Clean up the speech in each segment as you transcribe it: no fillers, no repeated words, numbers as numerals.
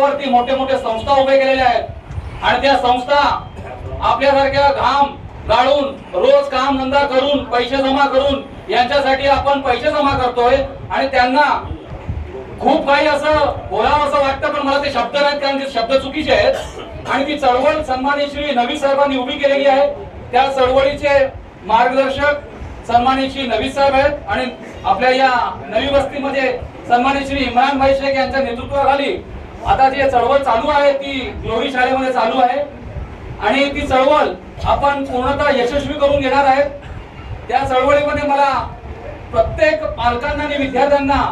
नेतृत्वावरती मोठे मोठे संस्था उभे केलेल्या आहेत आणि त्या संस्था आपल्यासारख्या घाम गाळून रोज काम धंदा करून पैसे जमा करून यांच्यासाठी आपण पैसे जमा करतोय आणि त्यांना खूप काही असं बोलावं असं वाटतं, पण मला ते शब्द नाहीत कारण ते शब्द चुकीचे आहेत. आणि ती चळवळ सन्माननीय श्री नवीद साहेबांनी उभी केलेली आहे. त्या चळवळीचे मार्गदर्शक सन्माननीय श्री नवीद साहेब आहेत आणि आपल्या या नवी वस्तीमध्ये सन्माननीय श्री इम्रान भाई शेख यांच्या नेतृत्वाखाली आता जी चळवळ चालू आहे ती ग्लोरी शाळेमध्ये चालू आहे आणि ती चळवळ आपण पूर्णतः यशस्वी करून घेणार आहेत. त्या चळवळीमध्ये मला प्रत्येक पालकांना आणि विद्यार्थ्यांना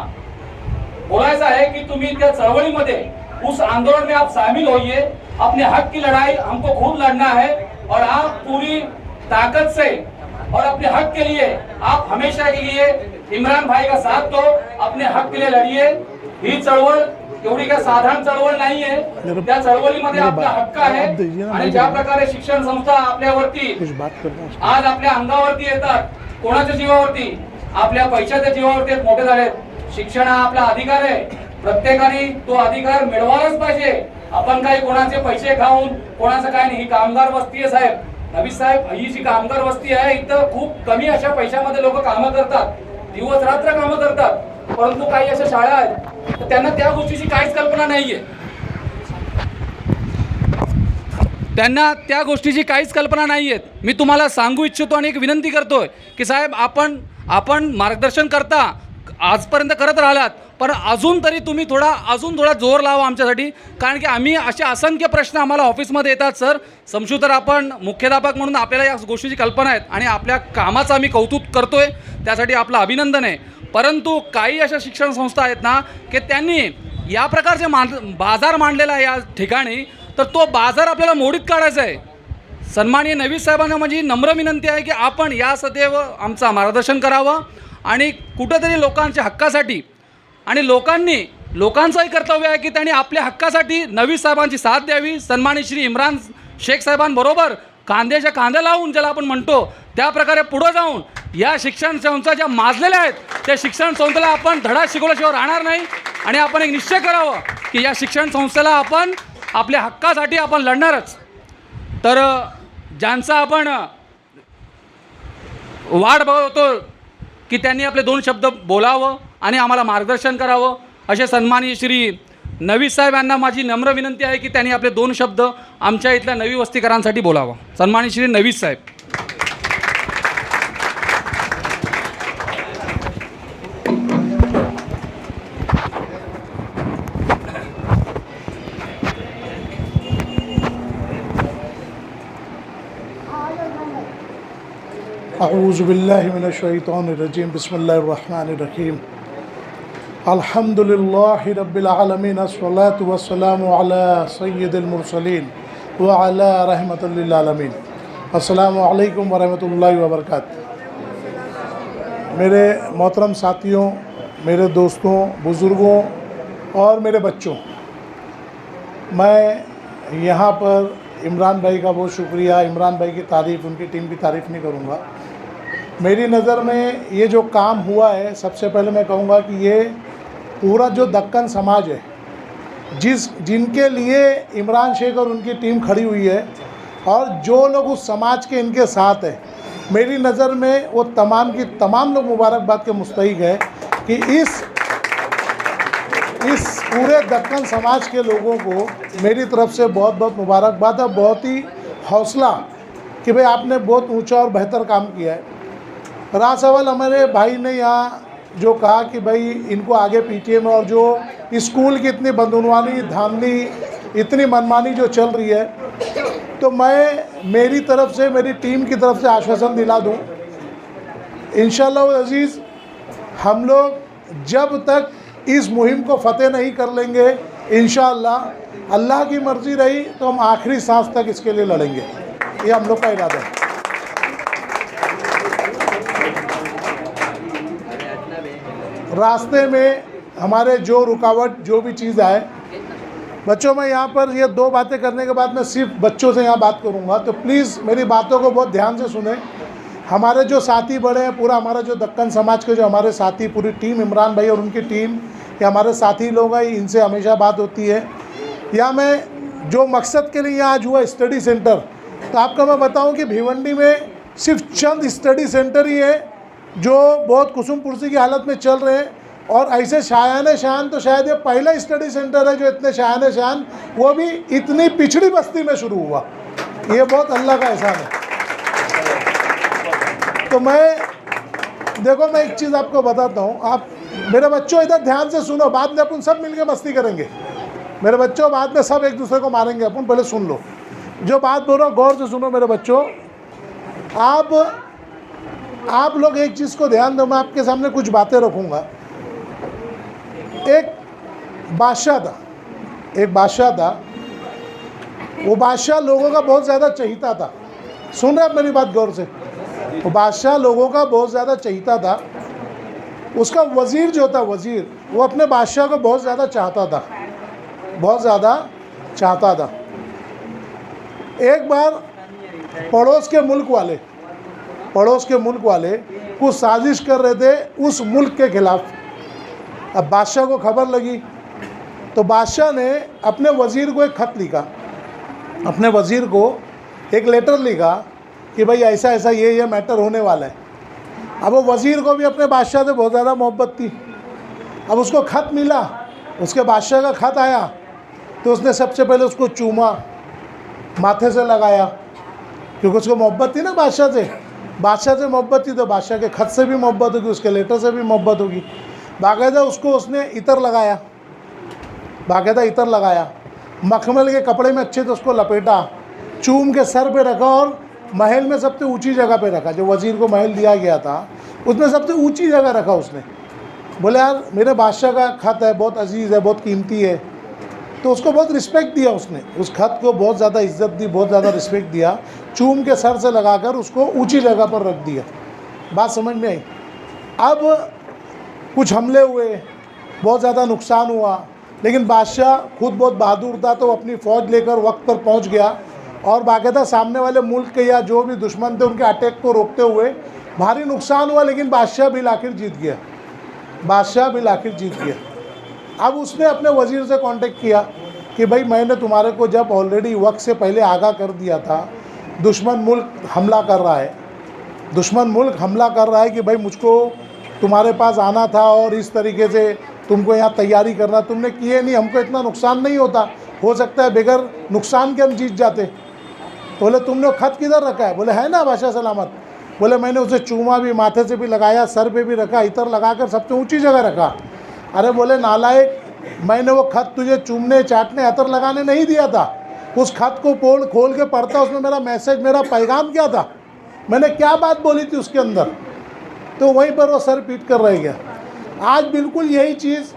बोलायचं है कि तुम्ही त्या चळवळीमध्ये उस आंदोलन में आप शामिल होइए. अपने हक की लड़ाई हमको खुद लड़ना है और आप पूरी ताकत से और अपने हक के लिए आप हमेशा के लिए इमरान भाई का साथ दो, अपने हक के लिए लढिए. ही चळवळ एवढी काय साधारण चळवळ नाहीये. त्या चळवळीमध्ये आपला हक्क आहे आणि ज्या प्रकारे शिक्षण संस्था आपल्यावरती आज आपल्या अंगावरती येतात, कोणाच्या जीवावरती, आपल्या पैशाच्या जीवावरती मोठे झालेत. शिक्षण हा आपला अधिकार आहे. प्रत्येकाने तो अधिकार मिळवायलाच पाहिजे. आपण काही कोणाचे पैसे खाऊन कोणाचं काय नाही. ही कामगार वस्ती आहे साहेब, नवीद साहेब. ही जी कामगार वस्ती आहे इथं खूप कमी अशा पैशामध्ये लोक कामं करतात, दिवस रात्र कामं करतात. परंतु काही अशा शाळा आहेत तर त्यांना त्या गोष्टीची काहीच कल्पना नाहीये. त्यांना त्या गोष्टीची काहीच कल्पना नाहीये. मी तुम्हाला सांगू इच्छितो आणि एक विनंती करतोय की साहेब आपण मार्गदर्शन करता आजपर्यंत करत राहिलात, पण अजून तरी तुम्ही अजून थोडा जोर लावा आमच्यासाठी. कारण की आम्ही असे असंख्य प्रश्न आम्हाला ऑफिसमध्ये येतात. सर समजू तर आपण मुख्याध्यापक म्हणून आपल्याला या गोष्टीची कल्पना आहेत आणि आपल्या कामाचं आम्ही कौतुक करतोय, त्यासाठी आपलं अभिनंदन आहे. परंतु काही अशा शिक्षण संस्था आहेत ना की त्यांनी या प्रकारचे बाजार मांडलेला आहे या ठिकाणी, तर तो बाजार आपल्याला मोडीत काढायचा आहे. सन्माननीय नवीद साहेबांना माझी नम्र विनंती आहे की आपण या सदैव आमचं मार्गदर्शन करावं आणि कुठंतरी लोकांच्या हक्कासाठी आणि लोकांचंही कर्तव्य आहे की त्यांनी आपल्या हक्कासाठी नवीद साहेबांची साथ द्यावी. सन्माननीय श्री इम्रान शेख साहेबांबरोबर कांद्याच्या कांद्या लावून ज्याला आपण म्हणतो त्या प्रकारे पुढे जाऊन या शिक्षण संस्था ज्या माजलेल्या आहेत त्या शिक्षण संस्थेला आपण धडा शिकवल्याशिवाय राहणार नाही. आणि आपण एक निश्चय करावं की या शिक्षण संस्थेला आपण आपल्या हक्कासाठी आपण लढणारच. तर ज्यांचा आपण वाट बघत होतो की त्यांनी आपले दोन शब्द बोलावं आणि आम्हाला मार्गदर्शन करावं, असे सन्माननीय श्री नवीद साहेब यांना माझी नम्र विनंती आहे की त्यांनी आपले दोन शब्द आमच्या इथल्या नवी वस्तीकरांसाठी बोलावं. सन्माननीय श्री नवीद साहेब. अऊज़ु बिल्लाहि मिनश शैतानिर रजीम बिस्मिल्लाहिर रहमानिर रहीम अल्हम्दुलिल्लाहि रब्बिल आलमीन अस्सलातु वस्सलामु अला सय्यिदिल मुरसलीन व अला रहमतिल लिल आलमीन. अस्सलामु अलैकुम व रहमतुल्लाहि व बरकातहू. मेरे मोहतरम साथियों, मेरे दोस्तों, बुज़ुर्गों और मेरे बच्चों, मैं यहाँ पर इमरान भाई का बहुत शुक्रिया, इमरान भाई की तारीफ़, उनकी टीम की तारीफ़ नहीं करूँगा. मेरी नज़र में ये जो काम हुआ है, सबसे पहले मैं कहूँगा कि ये पूरा जो दक्कन समाज है, जिनके लिए इमरान शेख और उनकी टीम खड़ी हुई है और जो लोग उस समाज के इनके साथ है, मेरी नज़र में वो तमाम की तमाम लोग मुबारकबाद के मुस्तहिक है कि इस पूरे दक्कन समाज के लोगों को मेरी तरफ से बहुत बहुत मुबारकबाद है. बहुत ही हौसला कि भाई आपने बहुत ऊंचा और बेहतर काम किया है. रहा सवाल हमारे भाई ने यहाँ जो कहा कि भाई इनको आगे पीटीए में और जो स्कूल की इतनी बदनवानी, धांधली, इतनी मनमानी जो चल रही है, तो मैं मेरी तरफ से, मेरी टीम की तरफ से आश्वासन दिला दूँ इंशाअल्लाह अज़ीज़, हम लोग जब तक इस मुहिम को फ़तेह नहीं कर लेंगे, इंशाअल्लाह अल्लाह की मर्ज़ी रही तो हम आखिरी सांस तक इसके लिए लड़ेंगे. ये हम लोग का इरादा है. रास्ते में हमारे जो रुकावट, जो भी चीज़ आए, बच्चों, मैं यहाँ पर ये दो बातें करने के बाद मैं सिर्फ बच्चों से यहाँ बात करूँगा, तो प्लीज़ मेरी बातों को बहुत ध्यान से सुने. हमारे जो साथी बड़े हैं, पूरा हमारा जो दक्कन समाज के जो हमारे साथी, पूरी टीम, इमरान भाई और उनकी टीम, ये हमारे साथी लोग हैं, इनसे हमेशा बात होती है. या मैं जो मकसद के लिए यहाँ आज हुआ स्टडी सेंटर, तो आपको मैं बताऊं कि भिवंडी में सिर्फ चंद स्टडी सेंटर ही है जो बहुत कुसुम पुर्सी की हालत में चल रहे हैं, और ऐसे शायान शान तो शायद ये पहला स्टडी सेंटर है जो इतने शायान शान, वो भी इतनी पिछड़ी बस्ती में शुरू हुआ। ये बहुत अल्लाह का एहसान है। तो मैं एक चीज़ आपको बताता हूँ, आप मेरे बच्चों इधर ध्यान से सुनो, बाद में अपन सब मिलके मस्ती करेंगे। मेरे बच्चों बाद में सब एक दूसरे को मारेंगे, अपन पहले सुन लो। जो बात बोल रहा हूँ गौर से सुनो मेरे बच्चों। आप लोग एक चीज़ को ध्यान दो, मैं आपके सामने कुछ बातें रखूँगा। एक बादशाह था, वो बादशाह लोगों का बहुत ज़्यादा चहीता था। सुन रहे आप मेरी बात गौर से? वो बादशाह लोगों का बहुत ज़्यादा चहीता था। उसका वज़ीर जो था, वज़ीर, वो अपने बादशाह को बहुत ज़्यादा चाहता था। एक बार पड़ोस के मुल्क वाले कुछ साजिश कर रहे थे उस मुल्क के खिलाफ। अब बादशाह को खबर लगी तो बादशाह ने अपने वज़ीर को एक ख़त लिखा, अपने वज़ीर को एक लेटर लिखा कि भाई ऐसा ऐसा ये मैटर होने वाला है। अब वो वज़ीर को भी अपने बादशाह से बहुत ज़्यादा मोहब्बत थी। अब उसको ख़त मिला, उसके बादशाह का ख़त आया तो उसने सबसे पहले उसको चूमा, माथे से लगाया, क्योंकि उसको मोहब्बत थी ना बादशाह से मोहब्बत थी, तो बादशाह के ख़त से भी मोहब्बत होगी, उसके लेटर से भी मोहब्बत होगी। बाकायदा उसको उसने इतर लगाया, मखमल के कपड़े में अच्छे से उसको लपेटा, चूम के सर पे रखा और महल में सबसे ऊंची जगह पे रखा। जो वज़ीर को महल दिया गया था उसमें सबसे ऊंची जगह रखा उसने। बोले यार मेरे बादशाह का ख़त है, बहुत अजीज़ है, बहुत कीमती है, तो उसको बहुत रिस्पेक्ट दिया उसने, उस ख़त को बहुत ज़्यादा इज्जत दी, बहुत ज़्यादा रिस्पेक्ट दिया, चूम के सर से लगाकर उसको ऊंची जगह पर रख दिया। बात समझ में आई? अब कुछ हमले हुए, बहुत ज़्यादा नुकसान हुआ, लेकिन बादशाह खुद बहुत बहादुर था तो अपनी फ़ौज लेकर वक्त पर पहुंच गया और बाकायदा सामने वाले मुल्क के या जो भी दुश्मन थे उनके अटैक को रोकते हुए भारी नुकसान हुआ, लेकिन बादशाह बिल आखिर जीत गया। अब उसने अपने वज़ीर से कांटेक्ट किया कि भाई मैंने तुम्हारे को जब ऑलरेडी वक्त से पहले आगाह कर दिया था, दुश्मन मुल्क हमला कर रहा है कि भाई मुझको तुम्हारे पास आना था और इस तरीके से तुमको यहाँ तैयारी करना, तुमने किए नहीं, हमको इतना नुकसान नहीं होता, हो सकता है बगैर नुकसान के हम जीत जाते। तो बोले तुमने ख़त किधर रखा है? बोले है ना बादशाह सलामत। बोले मैंने उसे चूमा भी, माथे से भी लगाया, सर पे भी रखा, इतर लगाकर सबसे ऊंची जगह रखा। अरे बोले नालायक, मैंने वो ख़त तुझे चूमने, चाटने, अतर लगाने नहीं दिया था। उस ख़त को खोल के पढ़ता, उसमें मेरा मैसेज, मेरा पैगाम क्या था, मैंने क्या बात बोली थी उसके अंदर। तो वहीं पर वो सर पीट कर रह गया। आज बिल्कुल यही चीज़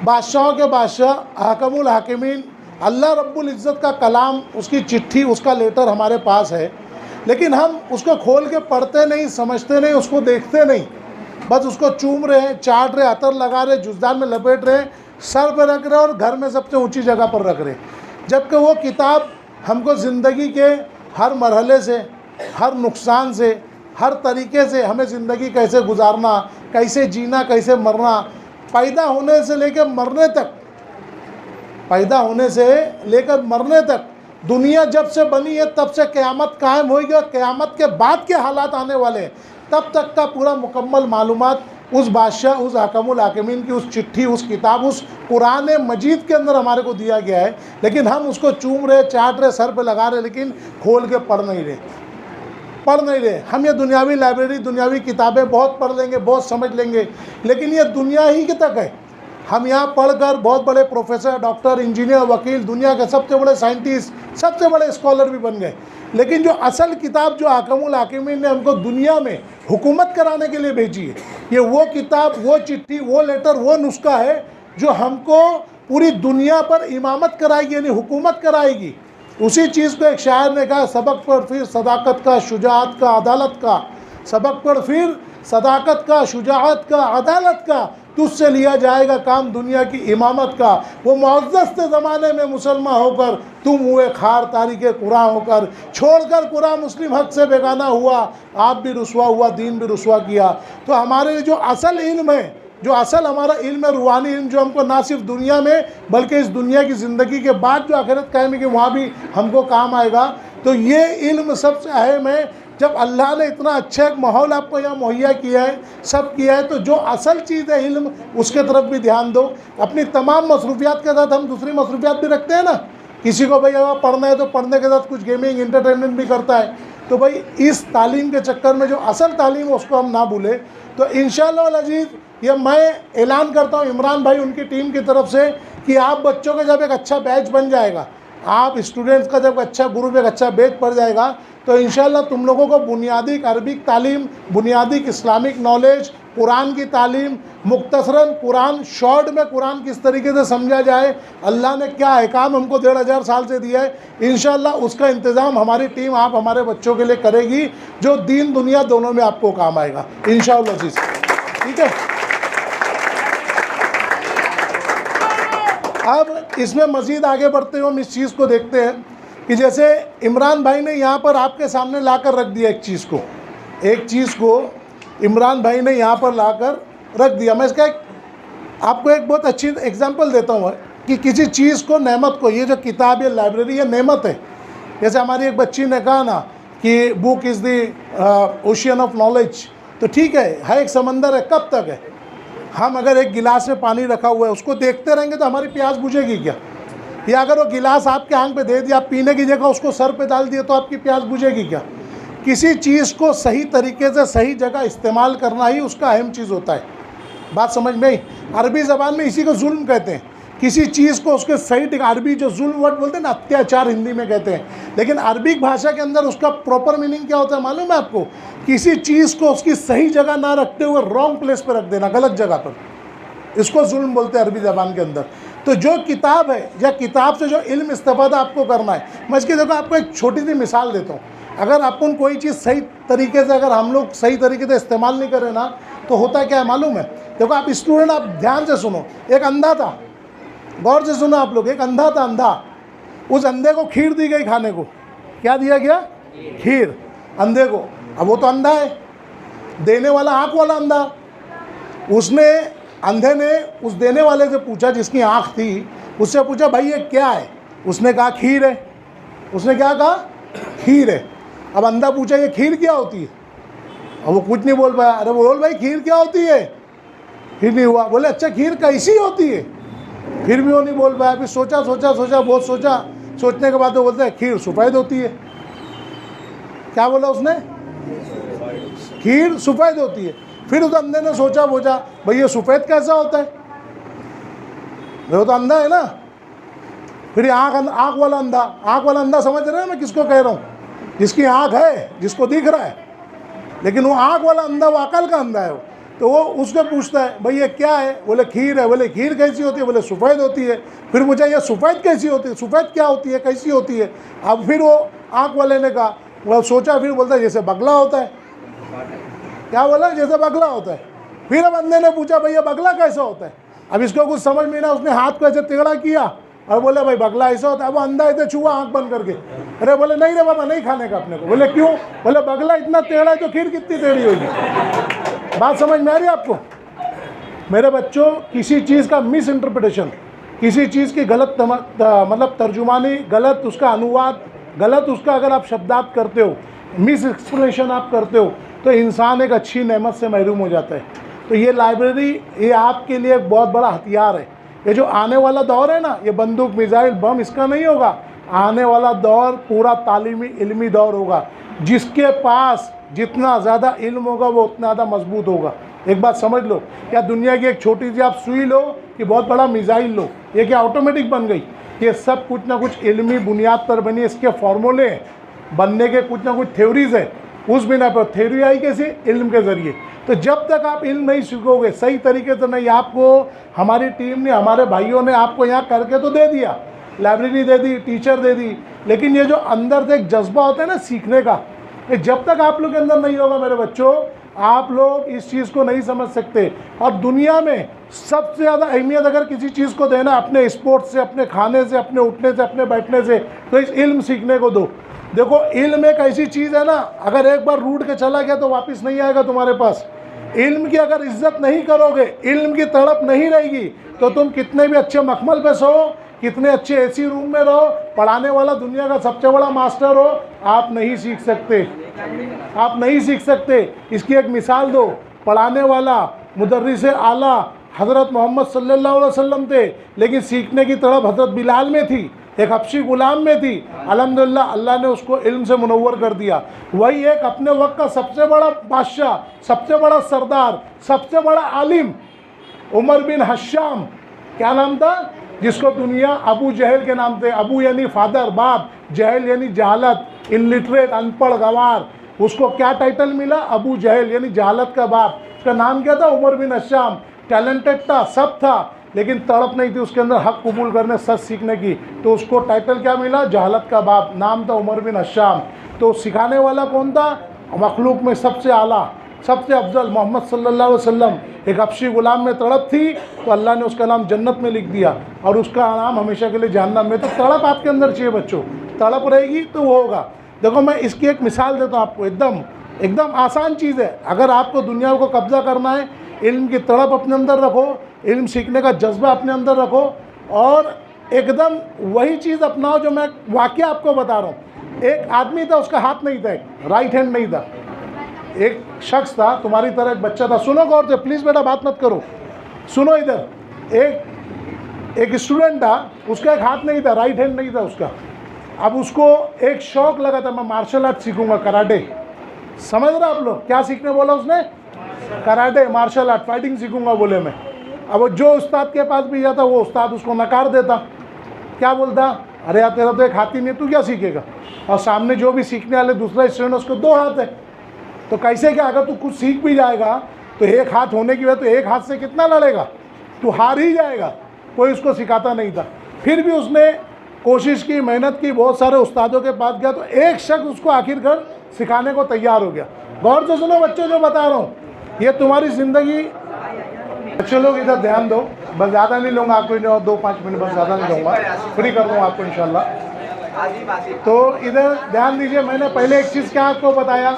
बादशाहों के बादशाह, हाकमुल हाकिमीन, अल्लाह रब्बुल इज़्ज़त का कलाम, उसकी चिट्ठी, उसका लेटर हमारे पास है, लेकिन हम उसको खोल के पढ़ते नहीं, समझते नहीं, उसको देखते नहीं, बस उसको चूम रहे हैं, चाट रहे, अतर लगा रहे, जुज़दान में लपेट रहे, सर पर रख रहे और घर में सबसे ऊंची जगह पर रख रहे। जबकि वो किताब हमको ज़िंदगी के हर मरहले से, हर नुकसान से, हर तरीके से हमें ज़िंदगी कैसे गुजारना, कैसे जीना, कैसे मरना, पैदा होने से लेकर मरने तक, दुनिया जब से बनी है तब से क़यामत कायम होगी और क़यामत के बाद के हालात आने वाले हैं, तब तक का पूरा मुकम्मल मालूमात उस बादशाह, उस हाकमुल हाकिमीन की उस चिट्ठी, उस किताब, उस कुरान मजीद के अंदर हमारे को दिया गया है। लेकिन हम उसको चूम रहे, चाट रहे, सर पे लगा रहे, लेकिन खोल के पढ़ नहीं रहे। हम ये दुनियावी लाइब्रेरी, दुनियावी किताबें बहुत पढ़ लेंगे, बहुत समझ लेंगे, लेकिन ये दुनिया ही के तक है। हम यहाँ पढ़कर बहुत बड़े प्रोफेसर, डॉक्टर, इंजीनियर, वकील, दुनिया के सबसे बड़े साइंटिस्ट, सबसे बड़े स्कॉलर भी बन गए, लेकिन जो असल किताब जो हाकमुल हाकिमीन ने हमको दुनिया में हुकूमत कराने के लिए भेजी है, ये वो किताब, वो चिट्ठी, वो लेटर, वो नुस्खा है जो हमको पूरी दुनिया पर इमामत कराएगी, यानी हुकूमत कराएगी। उसी चीज़ को एक शायर ने कहा, सबक पर फिर सदाकत का, शुजाअत का, अदालत का, सबक पर फिर सदाकत का, शुजाअत का, अदालत का, तुझसे लिया जाएगा काम दुनिया की इमामत का। वो मुअज़्ज़ज़ ज़माने में मुसलमान होकर तुम हुए खार तारीक़े कुरान होकर, छोड़कर कुरान मुस्लिम हक से बेगाना हुआ, आप भी रुसवा हुआ, दीन भी रुसवा किया। तो हमारे जो असल इल्म है जो असल हमारा इल्म है, रूहानी इल्म, जो हमको ना सिर्फ दुनिया में बल्कि इस दुनिया की ज़िंदगी के बाद जो आखिरत कायम है कि वहाँ भी हमको काम आएगा, तो ये इल्म सबसे अहम है। जब अल्लाह ने इतना अच्छा एक माहौल आपको यहाँ मुहैया किया है, सब किया है, तो जो असल चीज़ है इल्म, उसके तरफ भी ध्यान दो। अपनी तमाम मसरूफियात के साथ हम दूसरी मसरूफियात भी रखते हैं ना, किसी को भाई अगर पढ़ना है तो पढ़ने के साथ कुछ गेमिंग इंटरटेनमेंट भी करता है, तो भाई इस तालीम के चक्कर में जो असल तालीम है उसको हम ना भूलें। तो इंशाअल्लाह अल अज़ीज़ ये मैं ऐलान करता हूँ इमरान भाई उनकी टीम की तरफ से कि आप बच्चों का जब एक अच्छा बैच बन जाएगा, आप स्टूडेंट्स का जब अच्छा ग्रुप, एक अच्छा बैच पड़ जाएगा, तो इंशाअल्लाह तुम लोगों को बुनियादी अरबिक तालीम, बुनियादी इस्लामिक नॉलेज, कुरान की तालीम, मुख्तसरन कुरान, शॉर्ट में कुरान किस तरीके से समझा जाए, अल्लाह ने क्या अहकाम हमको 1500 साल से दिया है, इंशाअल्लाह उसका इंतज़ाम हमारी टीम, आप हमारे बच्चों के लिए करेगी, जो दीन दुनिया दोनों में आपको काम आएगा इंशाअल्लाह जी। ठीक है, अब इसमें मज़ीद आगे बढ़ते हुए हम इस चीज़ को देखते हैं कि जैसे इमरान भाई ने यहाँ पर आपके सामने लाकर रख दिया एक चीज़ को इमरान भाई ने यहाँ पर लाकर रख दिया। मैं इसका आपको एक बहुत अच्छी एग्जांपल देता हूँ कि किसी चीज़ को, नेमत को, ये जो किताब या लाइब्रेरी ये नेमत है। जैसे हमारी एक बच्ची ने कहा ना कि book is the ocean of knowledge, तो ठीक है एक समंदर है, कब तक है? हम अगर एक गिलास में पानी रखा हुआ है उसको देखते रहेंगे तो हमारी प्यास बुझेगी क्या? या अगर वो गिलास आपके आंख पे दे दिया, आप पीने की जगह उसको सर पे डाल दिए, तो आपकी प्यास बुझेगी क्या? किसी चीज़ को सही तरीके से सही जगह इस्तेमाल करना ही उसका अहम चीज़ होता है। बात समझ में आई? अरबी ज़बान में इसी को जुल्म कहते हैं। किसी चीज़ को उसके सही, अरबी जो जुल्म वर्ड बोलते हैं ना, अत्याचार हिंदी में कहते हैं, लेकिन अरबिक भाषा के अंदर उसका प्रॉपर मीनिंग क्या होता है मालूम है आपको? किसी चीज़ को उसकी सही जगह ना रखते हुए रॉन्ग प्लेस पर रख देना, गलत जगह पर, इसको जुल्म बोलते हैं अरबी ज़बान के अंदर। तो जो किताब है या किताब से जो इल्म इस्तेफादा आपको करना है, मैं इसकी जगह आपको एक छोटी सी मिसाल देता हूँ। अगर अपन कोई चीज़ सही तरीके से, अगर हम लोग सही तरीके से इस्तेमाल नहीं करें ना, तो होता क्या है मालूम है? देखो आप स्टूडेंट, आप ध्यान से सुनो। एक अंधा था, गौर से सुनो आप लोग, एक अंधा था, अंधा। उस अंधे को खीर दी गई खाने को। क्या दिया गया? खीर अंधे को। अब वो तो अंधा है, देने वाला आँख वाला अंधा। उसने, अंधे ने उस देने वाले से पूछा, जिसकी आँख थी, उससे पूछा भाई ये क्या है? उसने कहा खीर है। उसने क्या कहा? खीर है। अब अंधा पूछा ये खीर क्या होती है? अब वो कुछ नहीं बोल पाया। अरे बोल भाई खीर क्या होती है? फिर नहीं हुआ। बोले अच्छा खीर कैसी होती है? फिर भी वो नहीं बोल पाया। फिर सोचा बहुत सोचा, सोचने के बाद वो बोलते हैं खीर सफ़ेद होती है। क्या बोला उसने? खीर सफ़ेद होती है। फिर उस अंधे ने सोचा भाई ये सफ़ेद कैसा होता है? वो तो अंधा है ना। फिर आँख वाला अंधा समझ रहे हैं मैं किसको कह रहा हूँ? जिसकी आँख है, जिसको दिख रहा है, लेकिन वो आँख वाला अंधा, वो अकल का अंधा है वो। तो वो उसको पूछता है भाई ये क्या है? बोले खीर है। बोले खीर कैसी होती है? बोले सफ़ेद होती है। फिर मुझे ये सफ़ेद कैसी होती है? सफ़ेद क्या होती है, कैसी होती है? अब फिर वो आँख वाले ने कहा, वो सोचा, फिर बोलता है जैसे बगला होता है। क्या बोला? जैसे बगला होता है। फिर अब अंधे ने पूछा भाई ये बगला कैसा होता है? अब इसको कुछ समझ में ना, उसने हाथ को ऐसे टेढ़ा किया और बोले भाई बगला ऐसा होता है। वो अंधा ऐसे छुआ आँख बंद करके। अरे बोले नहीं रे बाबा, नहीं खाने का अपने को। बोले क्यों? बोले बगला इतना टेढ़ा है तो खीर कितनी टेढ़ी होगी। बात समझ में आ रही है आपको? मेरे बच्चों, किसी चीज़ का मिस इंटरप्रिटेशन, किसी चीज़ की गलत मतलब तर्जुमानी, गलत उसका अनुवाद, गलत उसका अगर आप शब्दार्थ करते हो, मिस एक्सप्लेनेशन आप करते हो, तो इंसान एक अच्छी नेमत से महरूम हो जाता है। तो ये लाइब्रेरी, ये आपके लिए एक बहुत बड़ा हथियार है। ये जो आने वाला दौर है ना, ये बंदूक, मिसाइल, बम, इसका नहीं होगा। आने वाला दौर पूरा तालीमी इल्मी दौर होगा। जिसके पास जितना ज़्यादा इल्म होगा वो उतना ज़्यादा मजबूत होगा। एक बात समझ लो, क्या दुनिया की एक छोटी सी आप सुई लो कि बहुत बड़ा मिसाइल लो, ये क्या ऑटोमेटिक बन गई? ये सब कुछ ना कुछ इल्मी बुनियाद पर बनी, इसके फॉर्मूले हैं, बनने के कुछ ना कुछ थ्योरीज है। उस बिना पर थ्योरी आई कैसे? इल्म के ज़रिए। तो जब तक आप इल्म नहीं सीखोगे सही तरीके से, नहीं आपको हमारी टीम ने, हमारे भाइयों ने आपको यहाँ करके तो दे दिया, लाइब्रेरी दे दी, टीचर दे दी, लेकिन ये जो अंदर से एक जज्बा होता है ना सीखने का, ये जब तक आप लोग के अंदर नहीं होगा मेरे बच्चों, आप लोग इस चीज़ को नहीं समझ सकते। और दुनिया में सबसे ज़्यादा अहमियत अगर किसी चीज़ को देना, अपने स्पोर्ट्स से, अपने खाने से, अपने उठने से, अपने बैठने से, तो इस इल्म सीखने को दो। देखो इल्म एक ऐसी चीज़ है ना, अगर एक बार रूट के चला गया तो वापस नहीं आएगा तुम्हारे पास। इल्म की अगर इज्जत नहीं करोगे, इल्म की तड़प नहीं रहेगी, तो तुम कितने भी अच्छे मखमल पे सो, कितने अच्छे एसी रूम में रहो, पढ़ाने वाला दुनिया का सबसे बड़ा मास्टर हो, आप नहीं सीख सकते, आप नहीं सीख सकते। इसकी एक मिसाल दो, पढ़ाने वाला मुदर्रिस आला हज़रत मोहम्मद सल्लल्लाहु अलैहि वसल्लम थे, लेकिन सीखने की तड़प हज़रत बिलाल में थी, एक हबशी गुलाम में थी। अल्हम्दुलिल्लाह अल्लाह ने उसको इल्म से मुनव्वर कर दिया। वही एक अपने वक्त का सबसे बड़ा बादशाह, सबसे बड़ा सरदार, सबसे बड़ा आलिम उमर बिन हश्शाम, क्या नाम था, जिसको दुनिया अबू जहल के नाम थे, अबू यानी फादर, बाप, जहल यानी जहालत, इलिटरेट अनपढ़ गंवार, उसको क्या टाइटल मिला, अबू जहल यानी जहालत का बाप। उसका नाम क्या था, उमर बिन हश्शाम। टैलेंटेड था, सब था, लेकिन तड़प नहीं थी उसके अंदर हक कबूल करने, सच सीखने की, तो उसको टाइटल क्या मिला, जहालत का बाप, नाम था उमर बिन हश्शाम। तो सिखाने वाला कौन था, मखलूक में सबसे आला, सबसे अफजल मोहम्मद सल्लल्लाहु अलैहि वसल्लम। एक हबशी गुलाम में तड़प थी तो अल्लाह ने उसका नाम जन्नत में लिख दिया, और उसका नाम हमेशा के लिए जहन्नम में। तो तड़प आपके अंदर चाहिए बच्चों, तड़प रहेगी तो वो होगा। देखो मैं इसकी एक मिसाल देता हूँ आपको, एकदम एकदम आसान चीज़ है। अगर आपको दुनिया को कब्जा करना है, इल्म की तड़प अपने अंदर रखो, इल्म सीखने का जज्बा अपने अंदर रखो, और एकदम वही चीज़ अपनाओ जो मैं वाकया आपको बता रहा हूँ। एक आदमी था, उसका हाथ नहीं था, राइट हैंड नहीं था। एक शख्स था, तुम्हारी तरह एक बच्चा था, सुनो गौर से, प्लीज़ बेटा बात मत करो, सुनो इधर। एक स्टूडेंट था, उसका एक हाथ नहीं था, राइट हैंड नहीं था उसका। अब उसको एक शौक़ लगा था, मैं मार्शल आर्ट सीखूंगा, कराटे। समझ रहे आप लोग क्या सीखने बोला उसने, कराटे, मार्शल आर्ट, फाइटिंग सीखूंगा बोले मैं। अब वो जो उस्ताद के पास भी जाता, वो उस्ताद उसको नकार देता। क्या बोलता, अरे यार तेरा तो एक हाथ ही नहीं, तू क्या सीखेगा, और सामने जो भी सीखने वाले दूसरा स्टूडेंट उसको दो हाथ है, तो कैसे क्या, अगर तू कुछ सीख भी जाएगा तो एक हाथ होने की वजह तो एक हाथ से कितना लड़ेगा, तू हार ही जाएगा। कोई उसको सिखाता नहीं था, फिर भी उसने कोशिश की, मेहनत की, बहुत सारे उस्तादों के पास गया, तो एक शख्स उसको आखिरकार सिखाने को तैयार हो गया। गौर से सुनो बच्चों जो बता रहा हूँ, ये तुम्हारी ज़िंदगी। बच्चे लोग इधर ध्यान दो, बस ज़्यादा नहीं लूँगा आपको, और 2-5 मिनट बस, ज़्यादा नहीं लूँगा, फ्री कर दूँगा आपको इंशाल्लाह। तो इधर ध्यान दीजिए, मैंने पहले एक चीज़ क्या आपको बताया,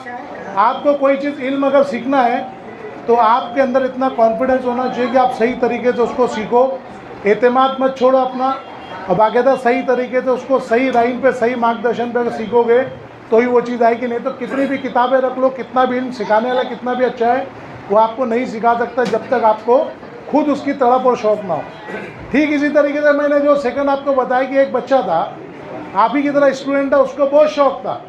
आपको कोई चीज़ इल्म अगर सीखना है तो आपके अंदर इतना कॉन्फिडेंस होना चाहिए कि आप सही तरीके से उसको सीखो, एतमाद मत छोड़ो अपना, और बाकायदा सही तरीके से उसको सही लाइन पे, सही मार्गदर्शन पे अगर सीखोगे तो ही वो चीज़ आएगी। नहीं तो कितनी भी किताबें रख लो, कितना भी इल्म सिखाने वाला कितना भी अच्छा है, वो आपको नहीं सिखा सकता जब तक आपको खुद उसकी तड़प और शौक़ ना हो। ठीक इसी तरीके से मैंने जो सेकंड आपको बताया कि एक बच्चा था, आप ही की तरह स्टूडेंट था, उसको बहुत शौक़ था,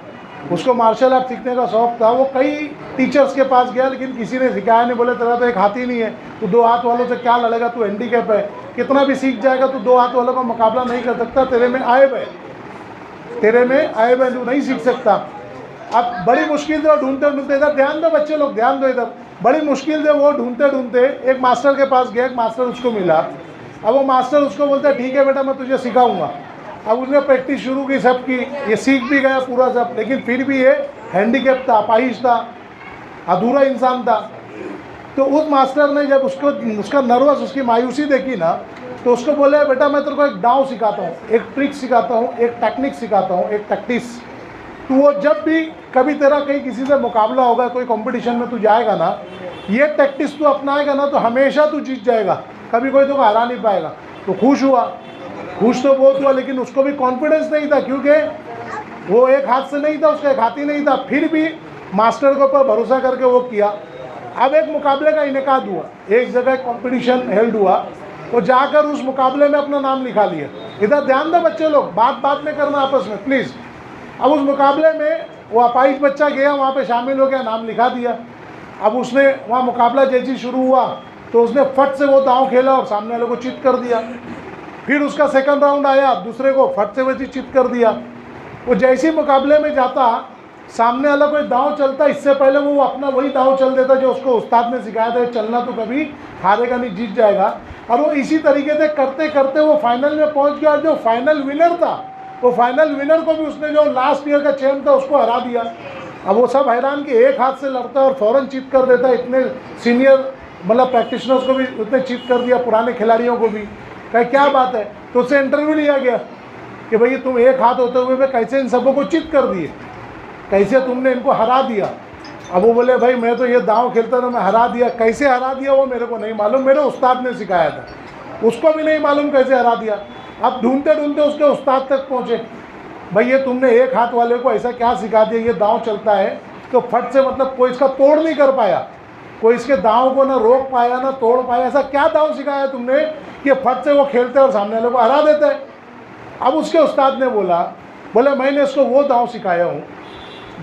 उसको मार्शल आर्ट सीखने का शौक़ था। वो कई टीचर्स के पास गया, लेकिन किसी ने सिखाया नहीं, बोले तेरा तो एक हाथ ही नहीं है, तू दो हाथ वालों से क्या लड़ेगा, तू हैंडीकैप है, कितना भी सीख जाएगा तू दो हाथ वालों का मुकाबला नहीं कर सकता, तेरे में आयब है, तेरे में आयब है, तू नहीं सीख सकता। अब बड़ी मुश्किल से वो ढूंढते ढूंढते, इधर ध्यान दो बच्चे लोग, ध्यान दो इधर, बड़ी मुश्किल से वो ढूंढते ढूंढते एक मास्टर के पास गया, एक मास्टर उसको मिला। अब वो मास्टर उसको बोलता है ठीक है बेटा मैं तुझे सिखाऊंगा। अब उसने प्रैक्टिस शुरू की, सब की, ये सीख भी गया पूरा सब, लेकिन फिर भी ये हैंडीकैप था, अपाहिज था, अधूरा इंसान था। तो उस मास्टर ने जब उसको उसका नर्वस, उसकी मायूसी देखी ना, तो उसको बोले बेटा मैं तेरे को एक दाव सिखाता हूँ, एक ट्रिक सिखाता हूँ, एक टेक्निक सिखाता हूँ, एक टैक्टिस। तो वो जब भी कभी तेरा कहीं किसी से मुकाबला होगा, कोई कंपटीशन में तू जाएगा ना, ये टैक्टिस तू अपनाएगा ना तो हमेशा तू जीत जाएगा, कभी कोई तुझको हरा नहीं पाएगा। तो खुश हुआ, खुश तो बहुत हुआ, लेकिन उसको भी कॉन्फिडेंस नहीं था, क्योंकि वो एक हाथ से नहीं था, उसका एक हाथ ही नहीं था। फिर भी मास्टर के ऊपर भरोसा करके वो किया। अब एक मुकाबले का इनेकाद हुआ, एक जगह कंपटीशन हेल्ड हुआ, वो जाकर उस मुकाबले में अपना नाम लिखा लिया। इधर ध्यान दो बच्चे लोग, बात में करना आपस में प्लीज़। अब उस मुकाबले में वो अपाहिज बच्चा गया, वहाँ पे शामिल हो गया, नाम लिखा दिया। अब उसने वहाँ मुकाबला जैसी शुरू हुआ तो उसने फट से वो दांव खेला और सामने वाले को चित कर दिया। फिर उसका सेकंड राउंड आया, दूसरे को फट से वैसी चित कर दिया। वो जैसे ही मुकाबले में जाता, सामने वाला कोई दांव चलता, इससे पहले वो अपना वही दांव चल देता जो उसको उस्ताद ने सिखाया था, चलना तो कभी हारेगा नहीं, जीत जाएगा। और वो इसी तरीके से करते करते वो फाइनल में पहुंच गया। जो फाइनल विनर था, वो फाइनल विनर को भी उसने, जो लास्ट ईयर का चैंप था, उसको हरा दिया। अब वो सब हैरान कि एक हाथ से लड़ता है और फ़ौरन चित कर देता है। इतने सीनियर मतलब प्रैक्टिशनर्स को भी उसने चित कर दिया, पुराने खिलाड़ियों को भी। कहे क्या बात है? तो उससे इंटरव्यू लिया गया कि भाई तुम एक हाथ होते हुए कैसे इन सबों को चित कर दिए, कैसे तुमने इनको हरा दिया। अब वो बोले भाई मैं तो ये दांव खेलता था, मैं हरा दिया। कैसे हरा दिया वो मेरे को नहीं मालूम, मेरे उस्ताद ने सिखाया था, उसको भी नहीं मालूम कैसे हरा दिया। अब ढूंढते ढूंढते उसके उस्ताद तक पहुँचे, भाई ये तुमने एक हाथ वाले को ऐसा क्या सिखा दिया, ये दांव चलता है तो फट से मतलब कोई इसका तोड़ नहीं कर पाया, कोई इसके दांव को ना रोक पाया ना तोड़ पाया, ऐसा क्या दांव सिखाया तुमने कि फट से वो खेलते और सामने वाले को हरा देते हैं। अब उसके उस्ताद ने बोले मैंने इसको वो दांव सिखाया हूँ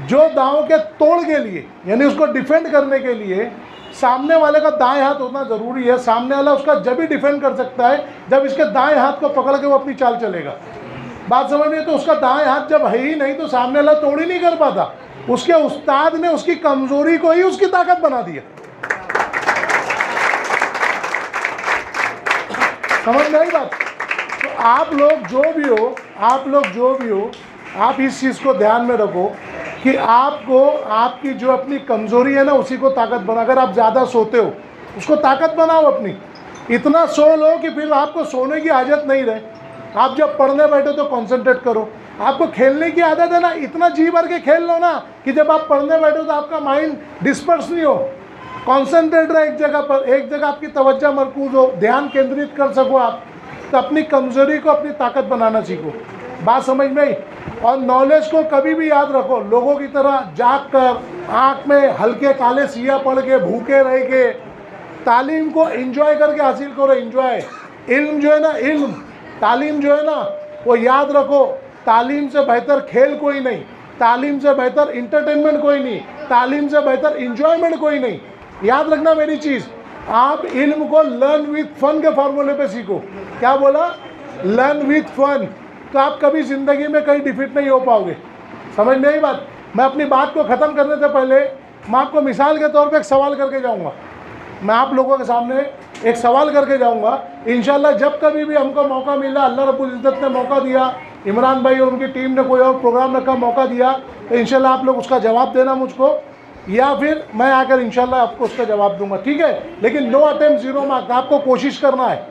जो दांव के तोड़ के लिए, यानी उसको डिफेंड करने के लिए सामने वाले का दाएं हाथ होना ज़रूरी है। सामने वाला उसका जब ही डिफेंड कर सकता है जब इसके दाएं हाथ को पकड़ के वो अपनी चाल चलेगा। बात समझ में? तो उसका दाएं हाथ जब है ही नहीं तो सामने वाला तोड़ ही नहीं कर पाता। उसके उस्ताद ने उसकी कमजोरी को ही उसकी ताकत बना दिया। समझ में आई बात? तो आप लोग जो भी हो आप इस चीज़ को ध्यान में रखो कि आपको आपकी जो अपनी कमजोरी है ना उसी को ताकत बना। अगर आप ज़्यादा सोते हो उसको ताकत बनाओ अपनी, इतना सो लो कि फिर आपको सोने की आदत नहीं रहे। आप जब पढ़ने बैठो तो कंसंट्रेट करो। आपको खेलने की आदत है ना, इतना जी भर के खेल लो ना कि जब आप पढ़ने बैठो तो आपका माइंड डिस्पर्स नहीं हो, कॉन्सेंट्रेट रहे एक जगह पर, एक जगह आपकी तवज्जो मरकूज हो, ध्यान केंद्रित कर सको आप। तो अपनी कमजोरी को अपनी ताकत बनाना सीखो। बात समझ में आई? और नॉलेज को कभी भी याद रखो, लोगों की तरह जाग कर आँख में हल्के काले सिया पड़ के भूखे रह के तालीम को एंजॉय करके हासिल करो। एंजॉय इल्म जो है ना, इल्म तालीम जो है ना वो याद रखो, तालीम से बेहतर खेल कोई नहीं, तालीम से बेहतर इंटरटेनमेंट कोई नहीं, तालीम से बेहतर इंजॉयमेंट कोई नहीं। याद रखना मेरी चीज़, आप इल्म को लर्न विथ फन के फार्मूले पे सीखो। क्या बोला? Learn with fun. तो आप कभी ज़िंदगी में कहीं डिफीट नहीं हो पाओगे। समझ में आई बात? मैं अपनी बात को ख़त्म करने से पहले मैं आपको मिसाल के तौर पे एक सवाल करके जाऊंगा। मैं आप लोगों के सामने एक सवाल करके जाऊंगा। इंशाल्लाह जब कभी भी हमको मौका मिला, अल्लाह रब्बुल इज़्ज़त ने मौका दिया, इमरान भाई और उनकी टीम ने कोई और प्रोग्राम रखा, मौका दिया, तो इंशाल्लाह आप लोग उसका जवाब देना मुझको, या फिर मैं आकर इंशाल्लाह आपको उसका जवाब दूंगा। ठीक है? लेकिन नो अटेम्प्ट ज़ीरो मार्क्स। आपको कोशिश करना है,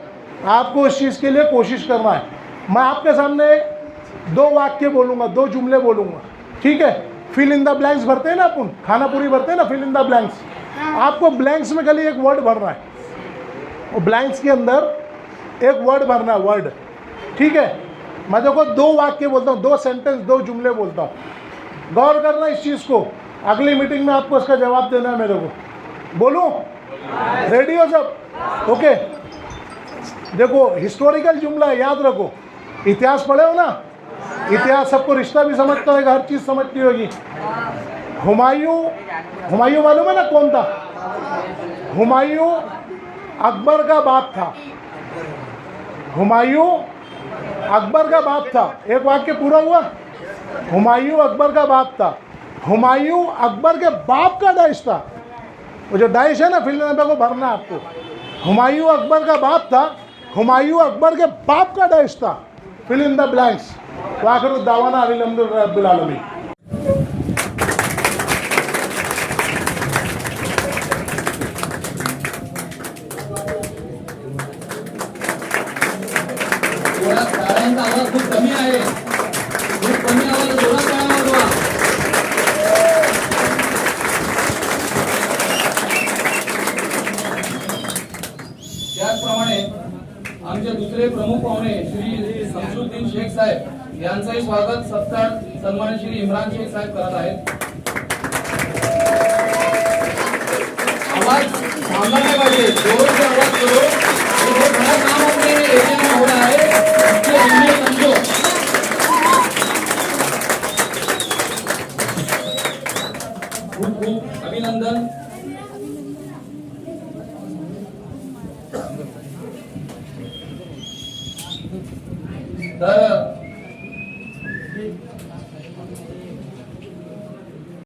आपको इस चीज़ के लिए कोशिश करना है। मैं आपके सामने 2 वाक्य बोलूँगा, 2 जुमले बोलूँगा। ठीक है? फिल इन द ब्लैंक्स भरते हैं ना अपन, खाना पूरी भरते हैं ना, फिल इन द ब्लैंक्स। आपको ब्लैंक्स में खाली एक वर्ड भरना है, और ब्लैंक्स के अंदर एक वर्ड भरना है, वर्ड। ठीक है? मैं देखो 2 वाक्य बोलता हूँ, 2 सेंटेंस, 2 जुमले बोलता हूँ। गौर करना इस चीज़ को, अगली मीटिंग में आपको इसका जवाब देना है मेरे को। बोलूँ? रेडी हो सब? ओके। देखो हिस्टोरिकल जुमला है, याद रखो। इतिहास पढ़े हो ना? इतिहास सबको रिश्ता भी समझता होगा, हर चीज़ समझती होगी। हुमायूं मालूम है ना कौन था? हुमायूं अकबर का बाप था। हुमायूं अकबर का बाप था। एक वाक्य पूरा हुआ। हुमायूं अकबर का बाप था। हुमायूं अकबर के बाप का दाइश था। वो जो दाइश है ना, फिल इन द को भरना है आपको। हुमायूं अकबर का बाप था, हुमायूं अकबर के बाप का दाइश था। Fill in the blanks. वाखिर दावाना अल्हम्दुलिल्लाह रब्बिल आलमीन। टाळ्यांचा आवाज खूप कमी आहे, खूप कमी आवाज, जोरात टाळ्या वाजवा. त्याचप्रमाणे आमचे दुसरे प्रमुख पाहुणे श्री शमसुद्दीन शेख साहेब यांचंही स्वागत सत्कार सन्मान्य श्री इम्रान शेख साहेब करत आहेत. आवाज थांबला नाही पाहिजे, जोर से आवाज करो. ये बड़ा काम अपने एरिया में हो रहा है, इसके लिए समझो. खूप खूप अभिनंदन. तर